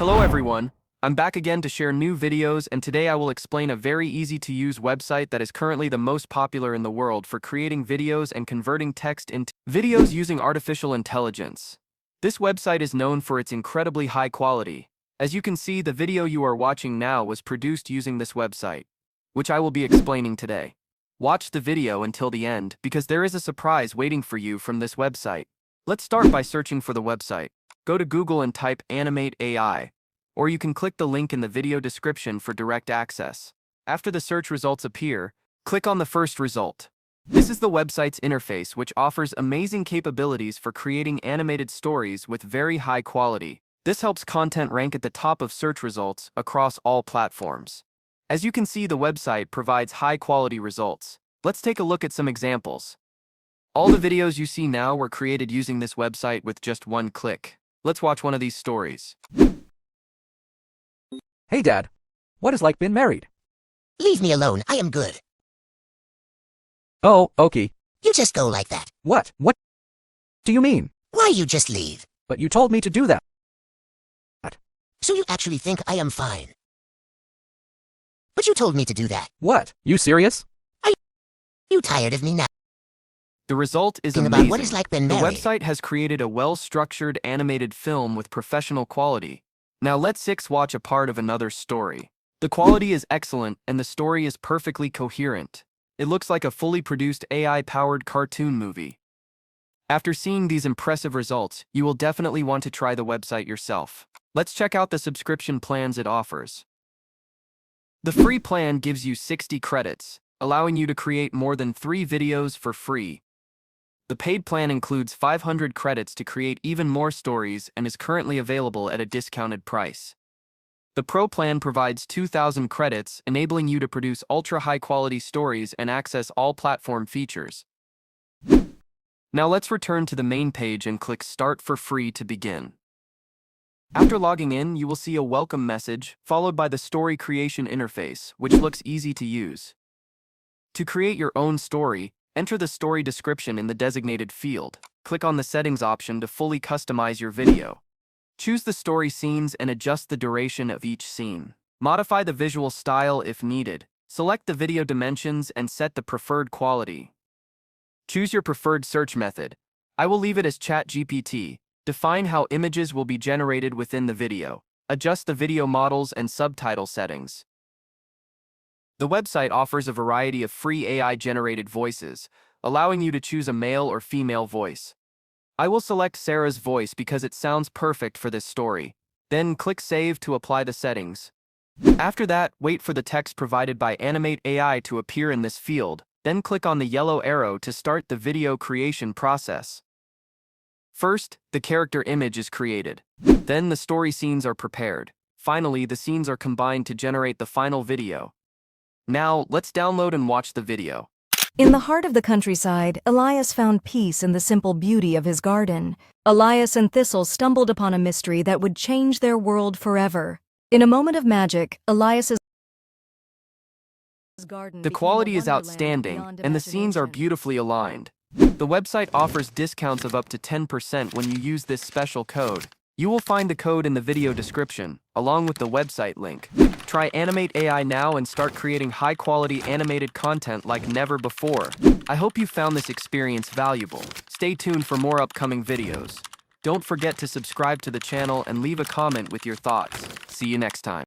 Hello everyone, I'm back again to share new videos, and today I will explain a very easy to use website that is currently the most popular in the world for creating videos and converting text into videos using artificial intelligence. This website is known for its incredibly high quality. As you can see, the video you are watching now was produced using this website, which I will be explaining today. Watch the video until the end because there is a surprise waiting for you from this website. Let's start by searching for the website. Go to Google and type Animate AI, or you can click the link in the video description for direct access. After the search results appear, click on the first result. This is the website's interface, which offers amazing capabilities for creating animated stories with very high quality. This helps content rank at the top of search results across all platforms. As you can see, the website provides high-quality results. Let's take a look at some examples. All the videos you see now were created using this website with just one click. Let's watch one of these stories. Hey Dad, what is like being married? Leave me alone, I am good. Oh, okay. You just go like that. What? What do you mean? Why you just leave? But you told me to do that. So you actually think I am fine? But you told me to do that. What? You serious? You tired of me now? The result is Thinking amazing. about what it's like being The married. website has created a well-structured animated film with professional quality. Now let's watch a part of another story. The quality is excellent and the story is perfectly coherent. It looks like a fully produced AI-powered cartoon movie. After seeing these impressive results, you will definitely want to try the website yourself. Let's check out the subscription plans it offers. The free plan gives you 60 credits, allowing you to create more than 3 videos for free. The paid plan includes 500 credits to create even more stories and is currently available at a discounted price. The Pro plan provides 2,000 credits, enabling you to produce ultra-high-quality stories and access all platform features. Now let's return to the main page and click Start for Free to begin. After logging in, you will see a welcome message, followed by the story creation interface, which looks easy to use. To create your own story, enter the story description in the designated field. Click on the settings option to fully customize your video. Choose the story scenes and adjust the duration of each scene. Modify the visual style if needed. Select the video dimensions and set the preferred quality. Choose your preferred search method. I will leave it as ChatGPT. Define how images will be generated within the video. Adjust the video models and subtitle settings. The website offers a variety of free AI-generated voices, allowing you to choose a male or female voice. I will select Sarah's voice because it sounds perfect for this story. Then click Save to apply the settings. After that, wait for the text provided by Animate AI to appear in this field. Then click on the yellow arrow to start the video creation process. First, the character image is created. Then the story scenes are prepared. Finally, the scenes are combined to generate the final video. Now, let's download and watch the video. In the heart of the countryside, Elias found peace in the simple beauty of his garden. Elias and Thistle stumbled upon a mystery that would change their world forever. In a moment of magic, Elias's garden The became quality a is wonderland outstanding, beyond and the scenes are imagination. beautifully aligned. The website offers discounts of up to 10% when you use this special code. You will find the code in the video description, along with the website link. Try Animate AI now and start creating high-quality animated content like never before. I hope you found this experience valuable. Stay tuned for more upcoming videos. Don't forget to subscribe to the channel and leave a comment with your thoughts. See you next time.